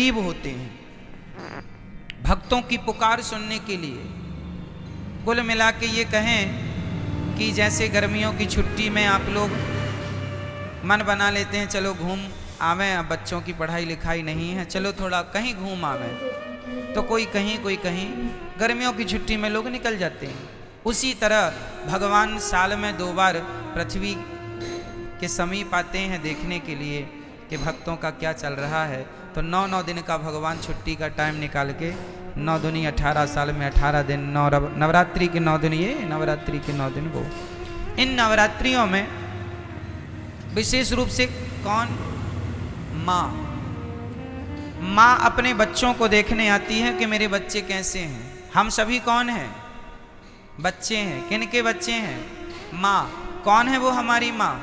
करीब होते हैं भक्तों की पुकार सुनने के लिए। कुल मिला के ये कहें कि जैसे गर्मियों की छुट्टी में आप लोग मन बना लेते हैं चलो घूम आवें, अब बच्चों की पढ़ाई लिखाई नहीं है चलो थोड़ा कहीं घूम आवें, तो कोई कहीं कोई कहीं, गर्मियों की छुट्टी में लोग निकल जाते हैं। उसी तरह भगवान साल में 2 बार पृथ्वी के समीप आते हैं देखने के लिए कि भक्तों का क्या चल रहा है। तो 9 दिन का भगवान छुट्टी का टाइम निकाल के 9 दूनी 18 साल में 18 दिन, नवरात्रि के 9 दिन ये, नवरात्रि के 9 दिन वो। इन नवरात्रियों में विशेष रूप से कौन? माँ। माँ अपने बच्चों को देखने आती है कि मेरे बच्चे कैसे हैं। हम सभी कौन हैं? बच्चे हैं। किन के बच्चे हैं? माँ। कौन है वो हमारी माँ?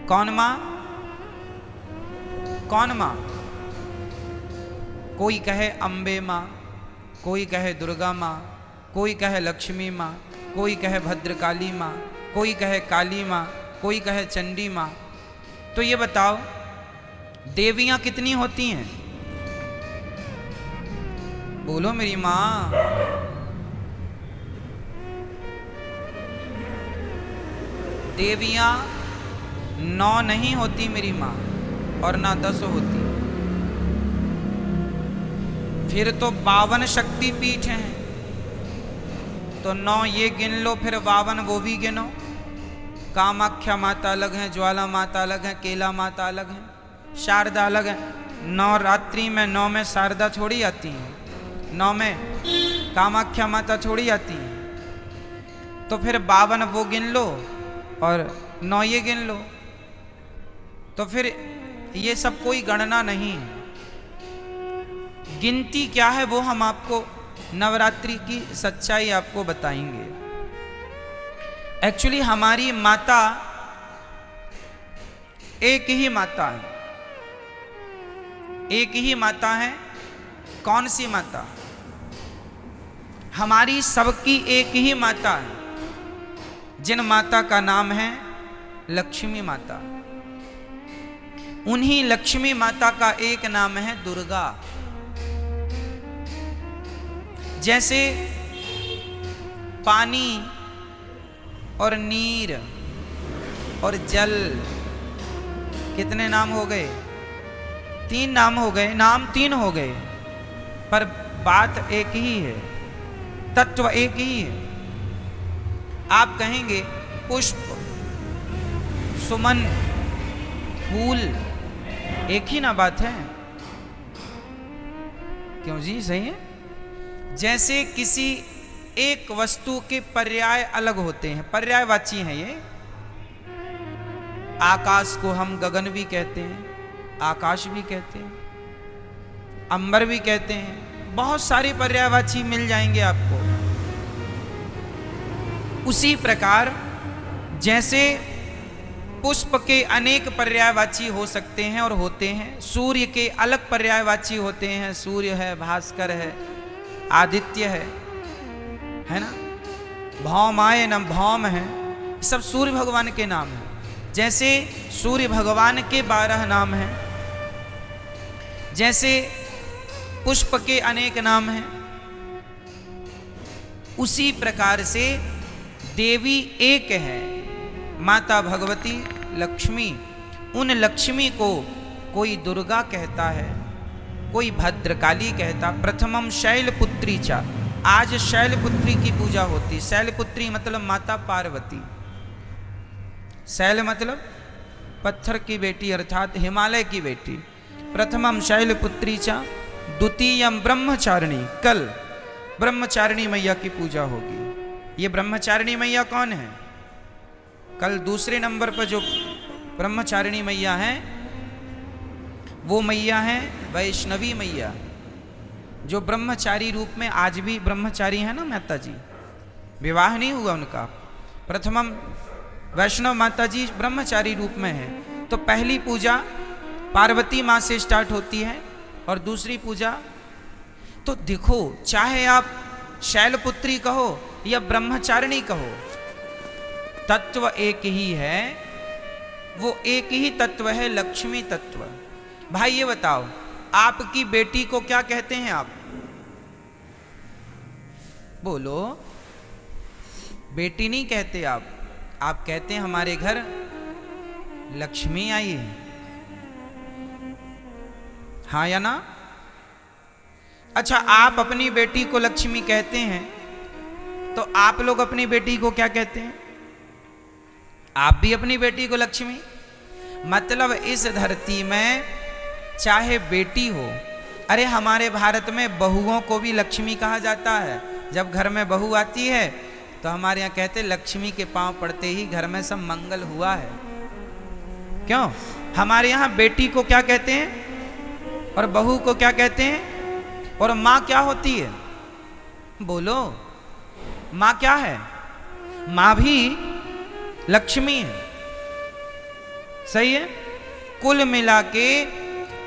कौन माँ? कौन माँ? कोई कहे अम्बे माँ, कोई कहे दुर्गा माँ, कोई कहे लक्ष्मी माँ, कोई कहे भद्रकाली माँ, कोई कहे काली माँ, कोई कहे चंडी माँ। तो ये बताओ देवियाँ कितनी होती हैं? बोलो मेरी माँ। देवियाँ 9 नहीं होती मेरी माँ, और ना 10 होती। फिर तो 52 शक्ति पीठ हैं, तो 9 ये गिन लो, फिर 52 वो भी गिनो। कामाख्या माता अलग है, ज्वाला माता अलग है, केला माता अलग है, शारदा अलग है। 9 रात्रि में 9 में शारदा थोड़ी आती है, 9 में कामाख्या माता थोड़ी आती है। तो फिर 52 वो गिन लो और 9 ये गिन लो, तो फिर ये सब कोई गणना नहीं। गिनती क्या है वो हम आपको नवरात्रि की सच्चाई आपको बताएंगे। एक्चुअली हमारी माता एक ही माता है, एक ही माता है। कौन सी माता? हमारी सबकी एक ही माता है, जिन माता का नाम है लक्ष्मी माता। उन्हीं लक्ष्मी माता का एक नाम है दुर्गा। जैसे पानी और नीर और जल, कितने नाम हो गए? 3 नाम हो गए, नाम 3 हो गए, पर बात एक ही है, तत्व एक ही है। आप कहेंगे पुष्प, सुमन, फूल, एक ही ना बात है? क्यों जी? सही है। जैसे किसी एक वस्तु के पर्याय अलग होते हैं, पर्यायवाची हैं ये। आकाश को हम गगन भी कहते हैं, आकाश भी कहते हैं, अंबर भी कहते हैं, बहुत सारे पर्यायवाची मिल जाएंगे आपको। उसी प्रकार जैसे पुष्प के अनेक पर्यायवाची हो सकते हैं और होते हैं, सूर्य के अलग पर्यायवाची होते हैं, सूर्य है, भास्कर है, आदित्य है ना, भौमाय न भौम है, सब सूर्य भगवान के नाम हैं। जैसे सूर्य भगवान के 12 नाम हैं, जैसे पुष्प के अनेक नाम हैं, उसी प्रकार से देवी एक है, माता भगवती लक्ष्मी। उन लक्ष्मी को कोई दुर्गा कहता है, कोई भद्रकाली कहता। प्रथमम शैलपुत्री चा, आज शैलपुत्री की पूजा होती। शैलपुत्री मतलब माता पार्वती। शैल मतलब पत्थर की बेटी अर्थात हिमालय की बेटी। प्रथमम शैलपुत्री चा, द्वितीयम ब्रह्मचारिणी। कल ब्रह्मचारिणी मैया की पूजा होगी। ये ब्रह्मचारिणी मैया कौन है? कल दूसरे नंबर पर जो ब्रह्मचारिणी मैया है वो मैया है वैष्णवी मैया, जो ब्रह्मचारी रूप में आज भी ब्रह्मचारी है ना माता जी, विवाह नहीं हुआ उनका। प्रथमम वैष्णव माता जी ब्रह्मचारी रूप में है। तो पहली पूजा पार्वती माँ से स्टार्ट होती है और दूसरी पूजा, तो देखो चाहे आप शैलपुत्री कहो या ब्रह्मचारिणी कहो, तत्व एक ही है। वो एक ही तत्व है, लक्ष्मी तत्व। भाई ये बताओ, आपकी बेटी को क्या कहते हैं आप? बोलो। बेटी नहीं कहते आप कहते हैं हमारे घर लक्ष्मी आई है। हाँ या ना? अच्छा, आप अपनी बेटी को लक्ष्मी कहते हैं, तो आप लोग अपनी बेटी को क्या कहते हैं? आप भी अपनी बेटी को लक्ष्मी। मतलब इस धरती में चाहे बेटी हो, अरे हमारे भारत में बहुओं को भी लक्ष्मी कहा जाता है। जब घर में बहू आती है तो हमारे यहाँ कहते हैं लक्ष्मी के पांव पड़ते ही घर में सब मंगल हुआ है। क्यों? हमारे यहाँ बेटी को क्या कहते हैं और बहू को क्या कहते हैं? और माँ क्या होती है? बोलो, माँ क्या है? माँ भी लक्ष्मी है। सही है। कुल मिला के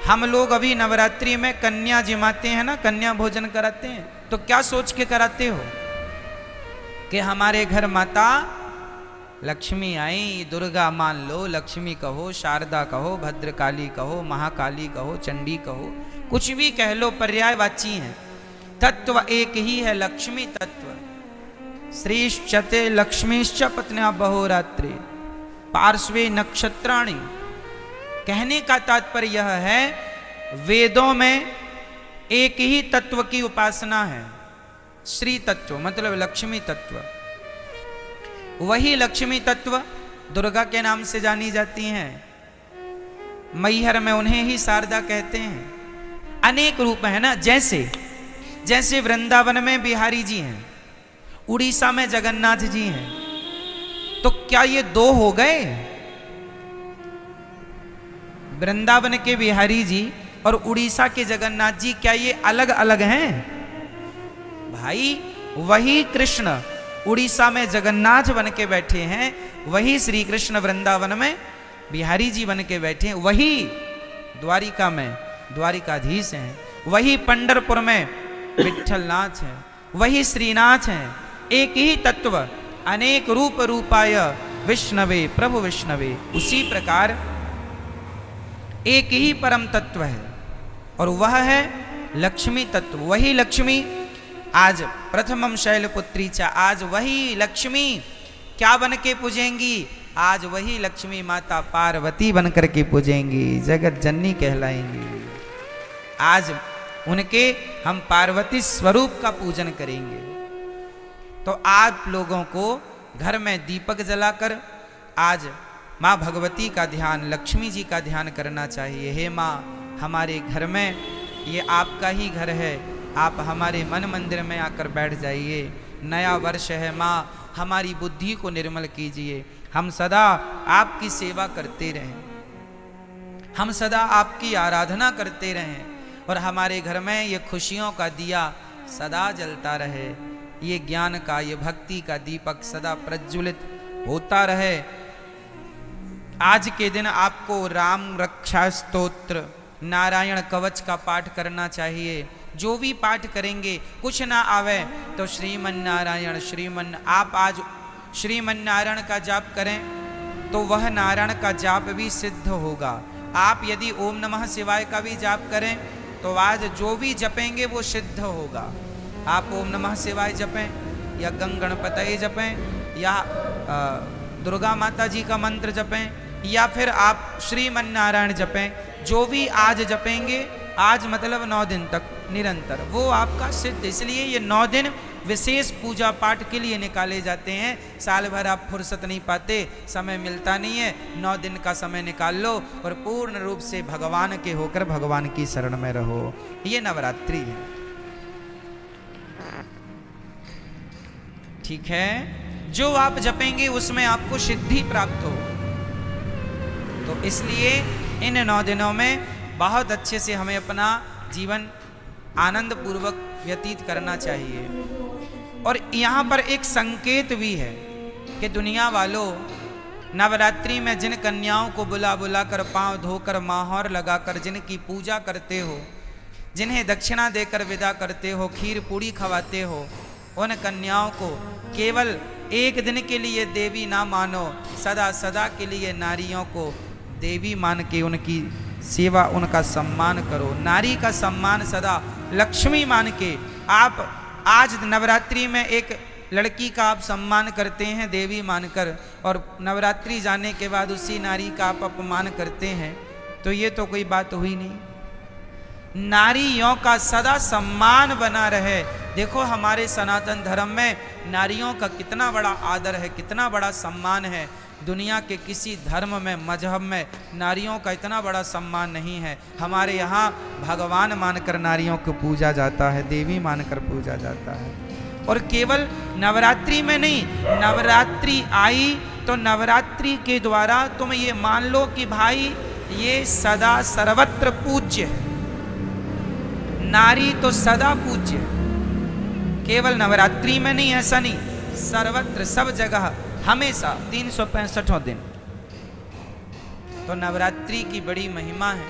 हम लोग अभी नवरात्रि में कन्या जिमाते हैं ना, कन्या भोजन कराते हैं, तो क्या सोच के कराते हो कि हमारे घर माता लक्ष्मी आई। दुर्गा मान लो, लक्ष्मी कहो, शारदा कहो, भद्रकाली कहो, महाकाली कहो, चंडी कहो, कुछ भी कह लो, पर्यायवाची हैं। तत्व एक ही है, लक्ष्मी तत्व। श्रीश्चते लक्ष्मीश्च पत्न्या बहोरात्रि पार्श्वे नक्षत्राणि। कहने का तात्पर्य यह है, वेदों में एक ही तत्व की उपासना है, श्री तत्व, मतलब लक्ष्मी तत्व। वही लक्ष्मी तत्व दुर्गा के नाम से जानी जाती हैं। मैहर में उन्हें ही शारदा कहते हैं। अनेक रूप है ना, जैसे वृंदावन में बिहारी जी हैं, उड़ीसा में जगन्नाथ जी हैं, तो क्या ये दो हो गए? वृंदावन के बिहारी जी और उड़ीसा के जगन्नाथ जी क्या ये अलग अलग हैं? भाई वही कृष्ण उड़ीसा में जगन्नाथ बन के बैठे हैं, वही श्री कृष्ण वृंदावन में बिहारी जी बन के बैठे हैं, वही द्वारिका में द्वारिकाधीश हैं, वही पंढरपुर में विठलनाथ हैं, वही श्रीनाथ हैं। एक ही तत्व, अनेक रूप रूपाय विष्णवे प्रभु विष्णवे। उसी प्रकार एक ही परम तत्व है और वह है लक्ष्मी तत्व। वही लक्ष्मी आज प्रथमम शैलपुत्री चा, आज वही लक्ष्मी क्या बन के पूजेंगी? आज वही लक्ष्मी माता पार्वती बन करके पूजेंगी, जगत जननी कहलाएंगी। आज उनके हम पार्वती स्वरूप का पूजन करेंगे। तो आप लोगों को घर में दीपक जलाकर आज माँ भगवती का ध्यान, लक्ष्मी जी का ध्यान करना चाहिए। हे माँ, हमारे घर में ये आपका ही घर है, आप हमारे मन मंदिर में आकर बैठ जाइए। नया वर्ष है माँ, हमारी बुद्धि को निर्मल कीजिए। हम सदा आपकी सेवा करते रहें, हम सदा आपकी आराधना करते रहें और हमारे घर में ये खुशियों का दिया सदा जलता रहे। ये ज्ञान का, ये भक्ति का दीपक सदा प्रज्वलित होता रहे। आज के दिन आपको राम रक्षा स्तोत्र, नारायण कवच का पाठ करना चाहिए। जो भी पाठ करेंगे, कुछ ना आवे तो श्रीमन नारायण आप आज श्रीमन नारायण का जाप करें तो वह नारायण का जाप भी सिद्ध होगा। आप यदि ओम नमः शिवाय का भी जाप करें तो आज जो भी जपेंगे वो सिद्ध होगा। आप ओम नमः शिवाय जपें या गंग गणपतये जपें या दुर्गा माता जी का मंत्र जपें या फिर आप श्रीमन नारायण जपें, जो भी आज जपेंगे, आज मतलब 9 दिन तक निरंतर, वो आपका सिद्ध। इसलिए ये 9 दिन विशेष पूजा पाठ के लिए निकाले जाते हैं। साल भर आप फुर्सत नहीं पाते, समय मिलता नहीं है, 9 दिन का समय निकाल लो और पूर्ण रूप से भगवान के होकर भगवान की शरण में रहो। ये नवरात्रि है, ठीक है। जो आप जपेंगे उसमें आपको सिद्धि प्राप्त हो। तो इसलिए इन 9 दिनों में बहुत अच्छे से हमें अपना जीवन आनंद पूर्वक व्यतीत करना चाहिए। और यहाँ पर एक संकेत भी है कि दुनिया वालों, नवरात्रि में जिन कन्याओं को बुला बुला कर, पांव धोकर, माहौर लगाकर जिनकी पूजा करते हो, जिन्हें दक्षिणा देकर विदा करते हो, खीर पूड़ी खवाते हो, उन कन्याओं को केवल एक दिन के लिए देवी ना मानो, सदा सदा के लिए नारियों को देवी मान के उनकी सेवा, उनका सम्मान करो। नारी का सम्मान सदा लक्ष्मी मान के आप आज नवरात्रि में एक लड़की का आप सम्मान करते हैं देवी मानकर, और नवरात्रि जाने के बाद उसी नारी का आप अपमान करते हैं, तो ये तो कोई बात हुई नहीं। नारियों का सदा सम्मान बना रहे। देखो हमारे सनातन धर्म में नारियों का कितना बड़ा आदर है, कितना बड़ा सम्मान है। दुनिया के किसी धर्म में, मजहब में नारियों का इतना बड़ा सम्मान नहीं है। हमारे यहाँ भगवान मानकर नारियों को पूजा जाता है, देवी मानकर पूजा जाता है। और केवल नवरात्रि में नहीं, नवरात्रि आई तो नवरात्रि के द्वारा तुम ये मान लो कि भाई ये सदा सर्वत्र पूज्य है। नारी तो सदा पूज्य है, केवल नवरात्रि में नहीं, ऐसा नहीं, सर्वत्र, सब जगह, हमेशा 365 दिन। तो नवरात्रि की बड़ी महिमा है।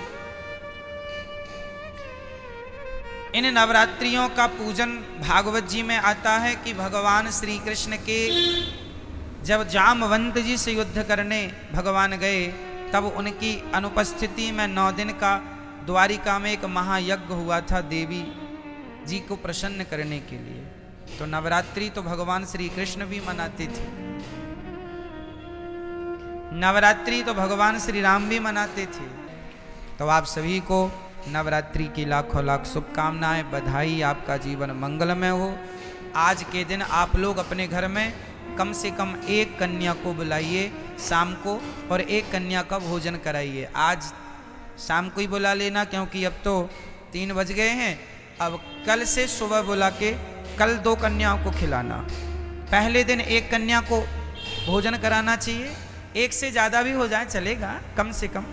इन नवरात्रियों का पूजन भागवत जी में आता है कि भगवान श्री कृष्ण के जब जामवंत जी से युद्ध करने भगवान गए, तब उनकी अनुपस्थिति में 9 दिन का द्वारिका में एक महायज्ञ हुआ था देवी जी को प्रसन्न करने के लिए। तो नवरात्रि तो भगवान श्री कृष्ण भी मनाते थे, नवरात्रि तो भगवान श्री राम भी मनाते थे। तो आप सभी को नवरात्रि की लाखों लाख शुभकामनाएं, बधाई, आपका जीवन मंगलमय हो। आज के दिन आप लोग अपने घर में कम से कम एक कन्या को बुलाइए शाम को, और एक कन्या का भोजन कराइए। आज शाम को ही बुला लेना, क्योंकि अब तो 3 बज गए हैं। अब कल से सुबह बुला के कल 2 कन्याओं को खिलाना। पहले दिन एक कन्या को भोजन कराना चाहिए, एक से ज़्यादा भी हो जाए चलेगा, कम से कम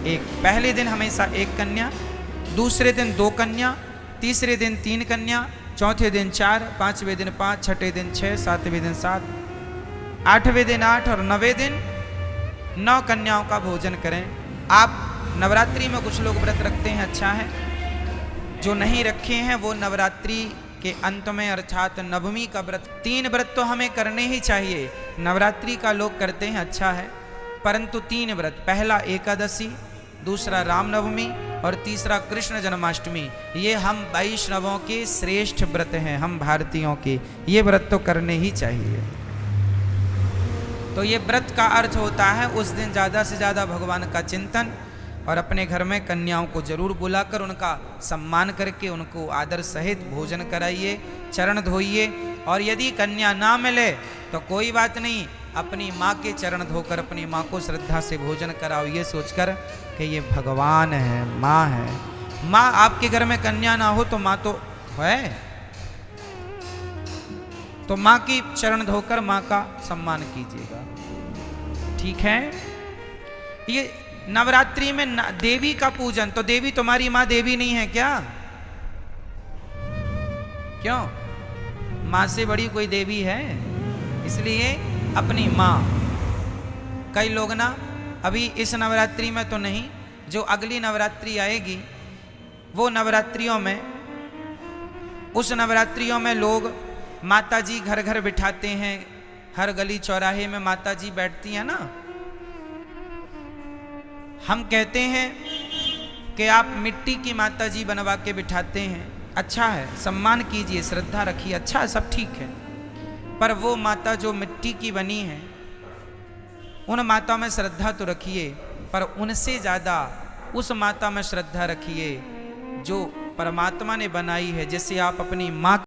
एक। पहले दिन हमेशा एक कन्या, दूसरे दिन 2 कन्या, तीसरे दिन 3 कन्या, चौथे दिन 4, 5वें दिन 5, छठे दिन 6, 7वें दिन 7, 8वें दिन 8 और 9वें दिन 9 कन्याओं का भोजन करें। आप नवरात्रि में कुछ लोग व्रत रखते हैं, अच्छा है। जो नहीं रखे हैं वो नवरात्रि के अंत में अर्थात नवमी का व्रत, 3 व्रत तो हमें करने ही चाहिए। नवरात्रि का लोग करते हैं, अच्छा है, परंतु 3 व्रत, पहला एकादशी, दूसरा रामनवमी और तीसरा कृष्ण जन्माष्टमी, ये हम वैष्णवों के श्रेष्ठ व्रत हैं, हम भारतीयों के, ये व्रत तो करने ही चाहिए। तो ये व्रत का अर्थ होता है उस दिन ज़्यादा से ज़्यादा भगवान का चिंतन, और अपने घर में कन्याओं को जरूर बुलाकर उनका सम्मान करके उनको आदर सहित भोजन कराइए, चरण धोइए। और यदि कन्या ना मिले तो कोई बात नहीं, अपनी माँ के चरण धोकर अपनी माँ को श्रद्धा से भोजन कराओ, ये सोचकर कि ये भगवान है, माँ है। माँ आपके घर में कन्या ना हो तो माँ तो है, तो माँ की चरण धोकर माँ का सम्मान कीजिएगा, ठीक है। ये नवरात्रि में देवी का पूजन, तो देवी तुम्हारी माँ देवी नहीं है क्या? क्यों? माँ से बड़ी कोई देवी है? इसलिए अपनी माँ। कई लोग ना अभी इस नवरात्रि में तो नहीं, जो अगली नवरात्रि आएगी वो नवरात्रियों में, उस नवरात्रियों में लोग माता जी घर घर बिठाते हैं, हर गली चौराहे में माता जी बैठती हैं ना। हम कहते हैं कि आप मिट्टी की माता जी बनवा के बिठाते हैं, अच्छा है, सम्मान कीजिए, श्रद्धा रखिए, अच्छा है, सब ठीक है। पर वो माता जो मिट्टी की बनी है, उन माता में श्रद्धा तो रखिए, पर उनसे ज़्यादा उस माता में श्रद्धा रखिए जो परमात्मा ने बनाई है। जैसे आप अपनी माँ